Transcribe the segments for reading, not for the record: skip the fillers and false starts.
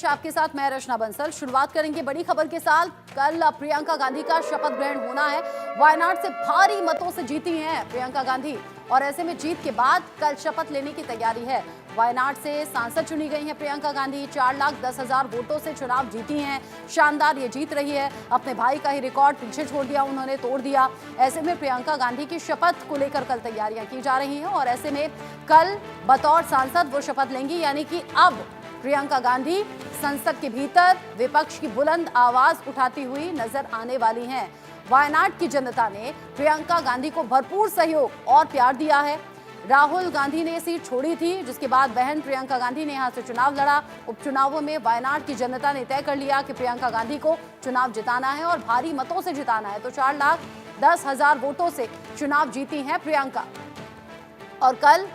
आपके साथ मैं रचना बंसल। शुरुआत करेंगे बड़ी खबर के साथ। कल प्रियंका गांधी का शपथ ग्रहण होना है। वायनाड से भारी मतों से जीती हैं प्रियंका गांधी और ऐसे में जीत के बाद कल शपथ लेने की तैयारी है। वायनाड से सांसद चुनी गई हैं प्रियंका गांधी। 4,10,000 वोटों से चुनाव जीती हैं। शानदार ये जीत रही है। अपने भाई का ही रिकॉर्ड पीछे छोड़ दिया, उन्होंने तोड़ दिया। ऐसे में प्रियंका गांधी की शपथ को लेकर कल तैयारियां की जा रही हैं और ऐसे में कल बतौर सांसद वो शपथ लेंगी, यानी कि अब प्रियंका गांधी संसद के भीतर विपक्ष की बुलंद आवाज उठाती हुई नजर आने वाली हैं। वायनाड की जनता ने प्रियंका गांधी को भरपूर सहयोग और प्यार दिया है। राहुल गांधी ने सीट छोड़ी थी, जिसके बाद बहन प्रियंका गांधी ने यहां से चुनाव लड़ा। उपचुनावों में वायनाड की जनता ने तय कर लिया कि प्रियंका गांधी को चुनाव जिताना है और भारी मतों से जिताना है। तो 4,10,000 वोटों से चुनाव जीती हैं प्रियंका और कल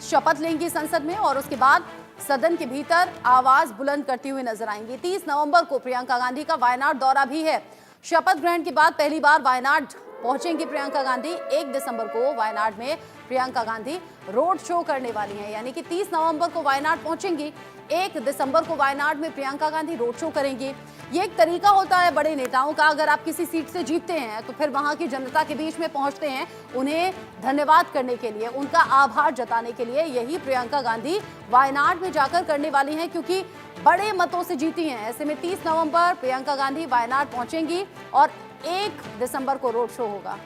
शपथ लेंगी संसद में और उसके बाद सदन के भीतर आवाज बुलंद करती हुई नजर आएंगी। 30 नवंबर को प्रियंका गांधी का वायनाड दौरा भी है। शपथ ग्रहण के बाद पहली बार वायनाड पहुंचेंगी प्रियंका गांधी। 1 दिसंबर को वायनाड में प्रियंका गांधी रोड शो करने वाली हैं, यानी कि 30 नवंबर को वायनाड पहुंचेंगी। 1 दिसंबर को वायनाड में प्रियंका गांधी रोड शो करेंगी। ये एक तरीका होता है बड़े नेताओं का, अगर आप किसी सीट से जीतते हैं तो फिर वहां की जनता के बीच में पहुंचते हैं, उन्हें धन्यवाद करने के लिए, उनका आभार जताने के लिए। यही प्रियंका गांधी वायनाड में जाकर करने वाली हैं, क्योंकि बड़े मतों से जीती हैं। ऐसे में 30 नवंबर प्रियंका गांधी वायनाड पहुंचेंगी और 1 दिसंबर को रोड शो होगा।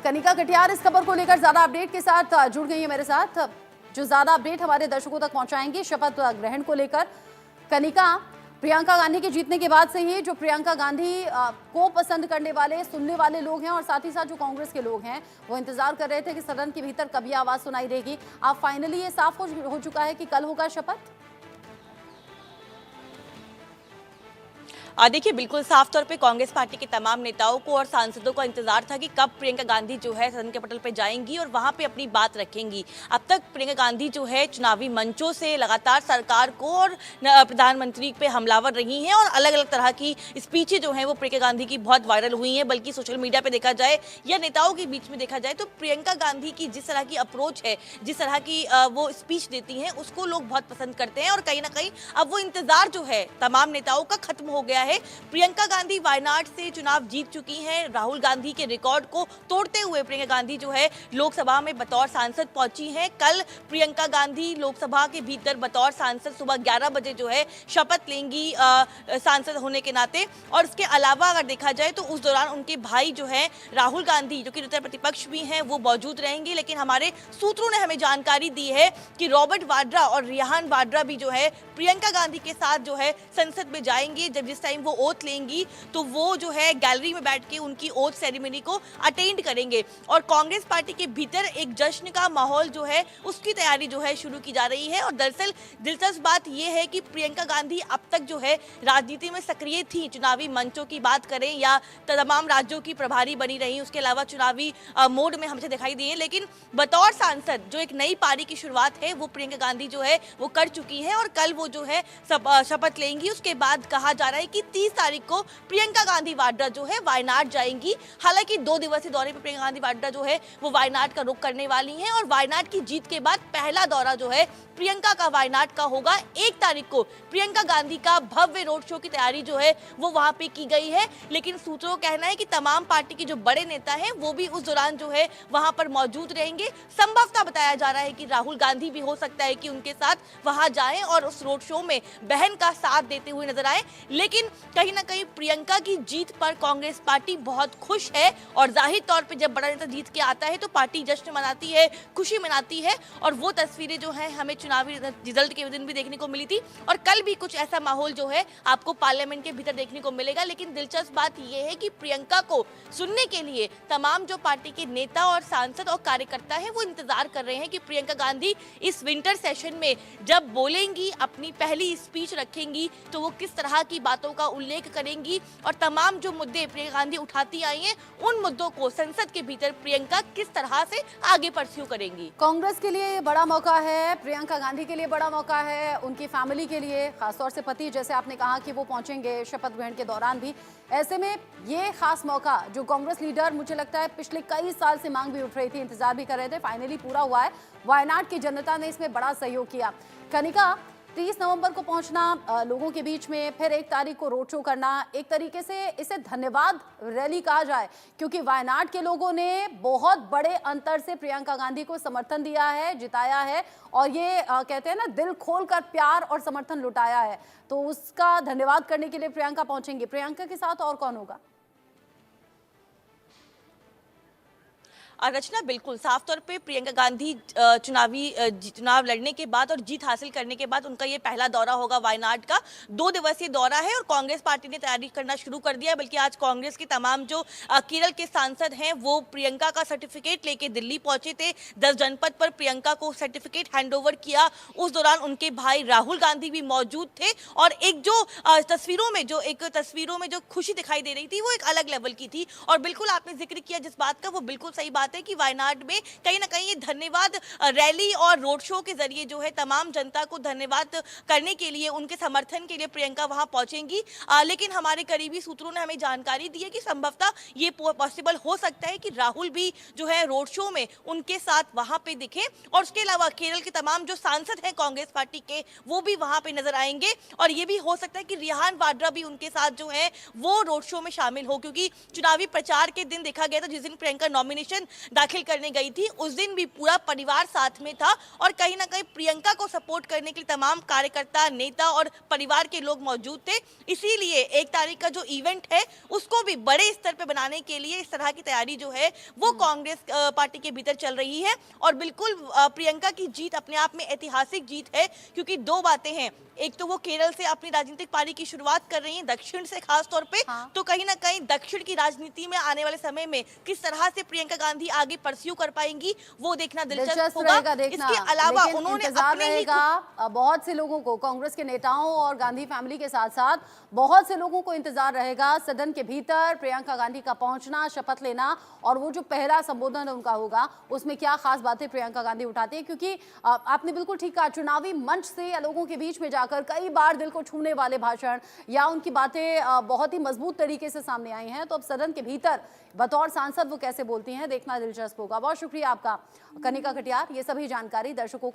कनिका कटियार इस खबर को लेकर ज्यादा अपडेट के साथ जुड़ गई है मेरे साथ, जो ज्यादा अपडेट हमारे दर्शकों तक पहुंचाएंगी शपथ ग्रहण को लेकर। कनिका, प्रियंका गांधी के जीतने के बाद से ही जो प्रियंका गांधी को पसंद करने वाले, सुनने वाले लोग हैं और साथ ही साथ जो कांग्रेस के लोग हैं, वो इंतजार कर रहे थे कि सदन के भीतर कब ये आवाज सुनाई देगी। अब फाइनली ये साफ हो चुका है कि कल होगा शपथ। देखिए, बिल्कुल साफ तौर पे कांग्रेस पार्टी के तमाम नेताओं को और सांसदों का इंतजार था कि कब प्रियंका गांधी जो है सदन के पटल पे जाएंगी और वहां पे अपनी बात रखेंगी। अब तक प्रियंका गांधी जो है चुनावी मंचों से लगातार सरकार को और प्रधानमंत्री पे हमलावर रही हैं और अलग अलग तरह की स्पीचें जो हैं वो प्रियंका गांधी की बहुत वायरल हुई हैं। बल्कि सोशल मीडिया पे देखा जाए या नेताओं के बीच में देखा जाए तो प्रियंका गांधी की जिस तरह की अप्रोच है, जिस तरह की वो स्पीच देती हैं, उसको लोग बहुत पसंद करते हैं और कहीं ना कहीं अब वो इंतजार जो है तमाम नेताओं का खत्म हो गया है। प्रियंका गांधी वायनाड से चुनाव जीत चुकी हैं। राहुल गांधी के रिकॉर्ड को तोड़ते हुए प्रियंका गांधी जो है लोकसभा में बतौर सांसद पहुंची हैं। कल प्रियंका गांधी लोकसभा के भीतर बतौर सांसद सुबह 11 बजे जो है शपथ लेंगी सांसद होने के नाते। और इसके अलावा अगर देखा जाए तो उस दौरान उनके भाई जो है राहुल गांधी, जो कि नेता प्रतिपक्ष भी हैं, वो मौजूद रहेंगे। लेकिन हमारे सूत्रों ने हमें जानकारी दी है कि रॉबर्ट वाड्रा और रिहान वाड्रा भी जो है प्रियंका गांधी के साथ जो है संसद में जाएंगे। जब जिस टाइम वो ओथ लेंगी तो वो जो है गैलरी में बैठ के उनकी ओथ सेरेमनी को अटेंड करेंगे। और कांग्रेस पार्टी के भीतर एक जश्न का माहौल जो है उसकी तैयारी जो है शुरू की जा रही है। और दरअसल दिलचस्प बात यह है कि प्रियंका गांधी अब तक जो है राजनीति में सक्रिय थी। चुनावी मंचों की बात करें या तमाम राज्यों की प्रभारी बनी रही, उसके अलावा चुनावी मोड में हमसे दिखाई दी है। लेकिन बतौर सांसद जो एक नई पारी की शुरुआत है वो प्रियंका गांधी जो है वो कर चुकी है और कल वो जो है शपथ लेंगी। उसके बाद कहा जा रहा है कि 30 तारीख को प्रियंका गांधी वाड्रा जो है वायनाड जाएंगी। हालांकि 2 दिवसीय दौरे पर प्रियंका गांधी वाड्रा जो है वो वायनाड का रुख करने वाली हैं और वायनाड की जीत के बाद पहला दौरा जो है प्रियंका का वायनाड का होगा। 1 तारीख को प्रियंका गांधी का भव्य रोड शो की तैयारी जो है वो वहां पे की गई है। लेकिन सूत्रों का कहना है कि तमाम पार्टी के जो बड़े नेता हैं वो भी उस दौरान जो है वहां पर मौजूद रहेंगे। संभवतः बताया जा रहा है कि राहुल गांधी भी हो सकता है कि उनके साथ वहां जाएं और उस रोड शो में बहन का साथ देते हुए नजर आए। लेकिन कहीं ना कहीं प्रियंका की जीत पर कांग्रेस पार्टी बहुत खुश है और जाहिर तौर पे जब बड़ा नेता जीत के आता है तो पार्टी जश्न मनाती है, खुशी मनाती है। और वो तस्वीरें जो है हमें चुनावी रिजल्ट के दिन भी देखने को मिली थी और कल भी कुछ ऐसा माहौल जो है आपको पार्लियामेंट के भीतर देखने को मिलेगा। लेकिन दिलचस्प बात यह है कि प्रियंका को सुनने के लिए तमाम जो पार्टी के नेता और सांसद और कार्यकर्ता हैं वो इंतजार कर रहे हैं कि प्रियंका गांधी इस विंटर सेशन में जब बोलेंगी, अपनी पहली स्पीच रखेंगी, तो वो किस तरह की बातों का उल्लेख करेंगी और तमाम जो मुद्दे प्रियंका गांधी उठाती आई हैं उन मुद्दों को संसद के भीतर प्रियंका किस तरह से आगे परस्यू करेंगी। कांग्रेस के लिए बड़ा मौका है, प्रियंका गांधी के लिए बड़ा मौका है, उनकी फैमिली के लिए, खासतौर से पति, जैसे आपने कहा कि वो पहुंचेंगे शपथ ग्रहण के दौरान भी। ऐसे में ये खास मौका जो कांग्रेस लीडर मुझे लगता है पिछले कई साल से मांग भी उठ रही थी, इंतजार भी कर रहे थे, फाइनली पूरा हुआ है। वायनाड की जनता ने इसमें बड़ा सहयोग किया। कनिका, 30 नवंबर को पहुंचना लोगों के बीच में, फिर 1 तारीख को रोड शो करना, एक तरीके से इसे धन्यवाद रैली कहा जाए, क्योंकि वायनाड के लोगों ने बहुत बड़े अंतर से प्रियंका गांधी को समर्थन दिया है, जिताया है, और ये कहते हैं ना, दिल खोलकर प्यार और समर्थन लुटाया है। तो उसका धन्यवाद करने के लिए प्रियंका पहुंचेंगी। प्रियंका के साथ और कौन होगा? रचना, बिल्कुल साफ तौर पे प्रियंका गांधी चुनाव लड़ने के बाद और जीत हासिल करने के बाद उनका ये पहला दौरा होगा वायनाड का। 2 दिवसीय दौरा है और कांग्रेस पार्टी ने तैयारी करना शुरू कर दिया है। बल्कि आज कांग्रेस के तमाम जो केरल के सांसद हैं वो प्रियंका का सर्टिफिकेट लेके दिल्ली पहुंचे थे। 10 जनपद पर प्रियंका को सर्टिफिकेट हैंडओवर किया। उस दौरान उनके भाई राहुल गांधी भी मौजूद थे और एक जो तस्वीरों में जो खुशी दिखाई दे रही थी वो एक अलग लेवल की थी। और बिल्कुल आपने जिक्र किया जिस बात का, वो बिल्कुल सही बात है कि वायनाड में कहीं ना कहीं ये धन्यवाद रैली और रोड शो के जरिए जो है तमाम जनता को धन्यवाद करने के लिए, उनके समर्थन के लिए प्रियंका वहां पहुंचेंगी। लेकिन हमारे करीबी सूत्रों ने हमें जानकारी दी है कि संभवतः ये पॉसिबल हो सकता है कि राहुल भी जो है रोड शो में उनके साथ वहां पे दिखे। और उसके अलावा केरल के तमाम जो सांसद हैं कांग्रेस पार्टी के, वो भी वहां पे नजर आएंगे। और ये भी हो सकता है कि रिहान वाड्रा भी उनके साथ जो है वो रोड शो में शामिल हो, क्योंकि चुनावी प्रचार के दिन देखा गया था, जिस दिन प्रियंका नॉमिनेशन दाखिल करने गई थी उस दिन भी पूरा परिवार साथ में था और कहीं ना कहीं प्रियंका को सपोर्ट करने के लिए तमाम कार्यकर्ता, नेता और परिवार के लोग मौजूद थे। इसीलिए 1 तारीख का जो इवेंट है उसको भी बड़े स्तर पे बनाने के लिए इस तरह की तैयारी जो है वो कांग्रेस पार्टी के भीतर चल रही है। और बिल्कुल प्रियंका की जीत अपने आप में ऐतिहासिक जीत है, क्योंकि 2 बातें हैं। एक तो वो केरल से अपनी राजनीतिक पारी की शुरुआत कर रही हैं, दक्षिण से खास तौर पे। तो कहीं ना कहीं दक्षिण की राजनीति में आने वाले समय में किस तरह से प्रियंका गांधी आगे परस्यू कर पाएंगी वो देखना दिलचस्प होगा। इसके अलावा उन्होंने अपने रहेगा बहुत से लोगों को, कांग्रेस के नेताओं और गांधी फैमिली के साथ साथ बहुत से लोगों को इंतजार रहेगा सदन के भीतर प्रियंका गांधी का पहुंचना, शपथ लेना, और वो जो पहला संबोधन उनका होगा उसमें क्या खास बातें प्रियंका गांधी उठाती है। क्योंकि आपने बिल्कुल ठीक कहा, चुनावी मंच से या लोगों के बीच में जाकर कई बार दिल को छूने वाले भाषण या उनकी बातें बहुत ही मजबूत तरीके से सामने आई हैं। तो अब सदन के भीतर बतौर सांसद वो कैसे बोलती हैं देखना दिलचस्प होगा। बहुत शुक्रिया आपका कनिका कटियार, ये सभी जानकारी दर्शकों को